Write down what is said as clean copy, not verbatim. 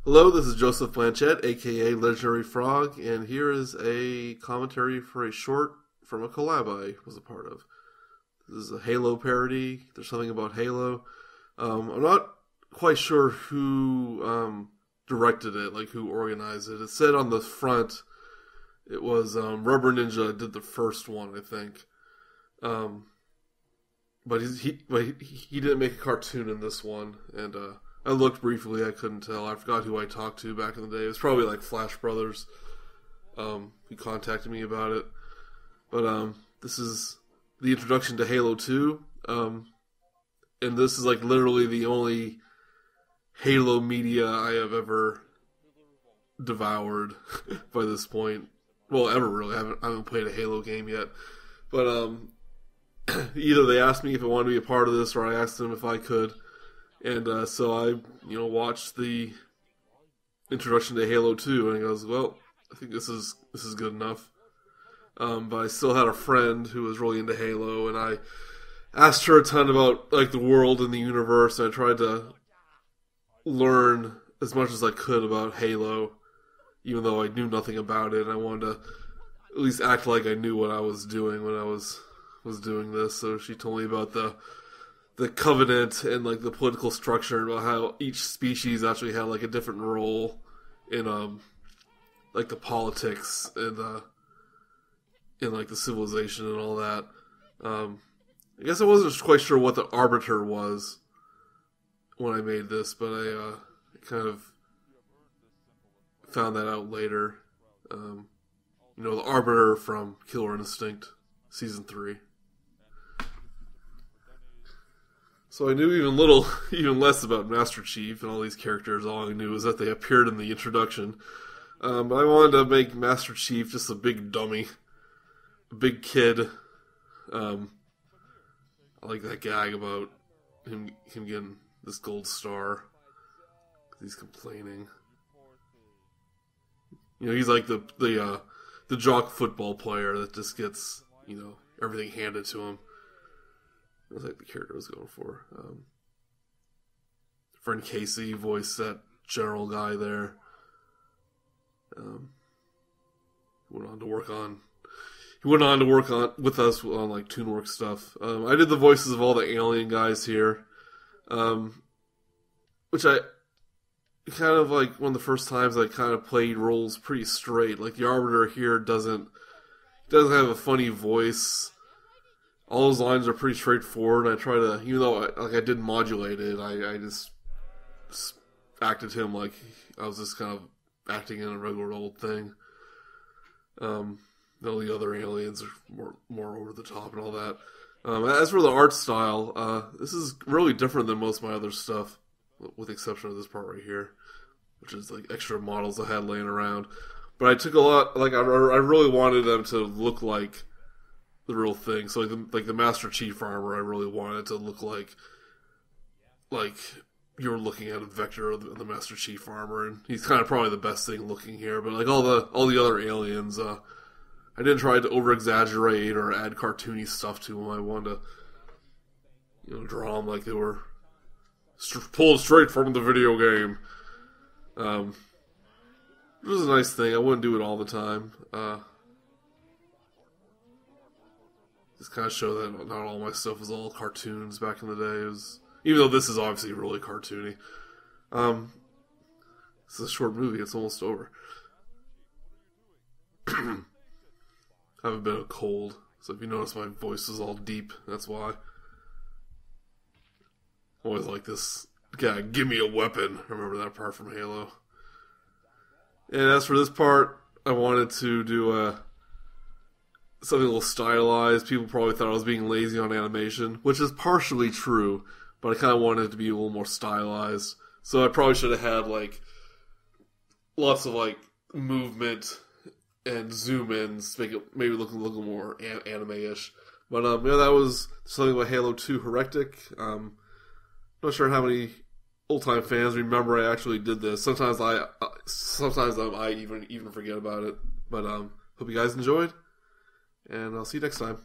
Hello, this is Joseph Blanchett, aka Legendary Frog, and here is a commentary for a short from a collab I was a part of. This is a Halo parody. There's something about Halo. I'm not quite sure who directed it, like who organized it. It said on the front it was Rubber Ninja did the first one, I think. But he didn't make a cartoon in this one, and I looked briefly, I couldn't tell. I forgot who I talked to back in the day. It was probably like Flash Brothers. He contacted me about it. But this is the introduction to Halo 2. And this is like literally the only Halo media I have ever devoured by this point. Well, ever really. I haven't played a Halo game yet. But either they asked me if I wanted to be a part of this, or I asked them if I could. And so I, watched the introduction to Halo 2, and I goes, well, I think this is good enough. But I still had a friend who was really into Halo, and I asked her a ton about like the world and the universe, and I tried to learn as much as I could about Halo, even though I knew nothing about it. And I wanted to at least act like I knew what I was doing when I was doing this. So she told me about the Covenant and like the political structure, and about how each species actually had like a different role in like the politics and in like the civilization and all that. I guess I wasn't quite sure what the Arbiter was when I made this, but I kind of found that out later. The Arbiter from Killer Instinct Season 3. So I knew even less about Master Chief and all these characters. All I knew was that they appeared in the introduction. But I wanted to make Master Chief just a big dummy. A big kid. I like that gag about him getting this gold star. He's complaining. He's like the jock football player that just gets, everything handed to him. That was like the character I was going for. Friend Casey voiced that general guy there. Went on to work with us on like Toonwork stuff. I did the voices of all the alien guys here, which I kind of like one of the first times I kind of played roles pretty straight. Like the Arbiter here doesn't have a funny voice. All those lines are pretty straightforward, and I try to, even though I didn't modulate it, I just acted him like I was just kind of acting in a regular old thing. All the other aliens are more over the top and all that. As for the art style, this is really different than most of my other stuff, with the exception of this part right here, which is like extra models I had laying around. But I took a lot, like I really wanted them to look like the real thing. So like the Master Chief armor, I really wanted to look like you were looking at a vector of the Master Chief armor, and he's kind of probably the best thing looking here. But like all the other aliens, I didn't try to over exaggerate or add cartoony stuff to them. I wanted to draw them like they were pulled straight from the video game. It was a nice thing. I wouldn't do it all the time. Just kind of show that not all my stuff was all cartoons back in the day. Even though this is obviously really cartoony. It's a short movie. It's almost over. I have a bit of a cold, so if you notice my voice is all deep, that's why. Always like this guy, give me a weapon. I remember that part from Halo. And as for this part, I wanted to do something a little stylized. People probably thought I was being lazy on animation, which is partially true, but I kind of wanted it to be a little more stylized. So I probably should have had like lots of like movement and zoom ins, make it maybe look a little more anime-ish. But that was something about Halo 2 Heretic. Not sure how many old-time fans remember I actually did this. Sometimes I even forget about it. But hope you guys enjoyed, and I'll see you next time.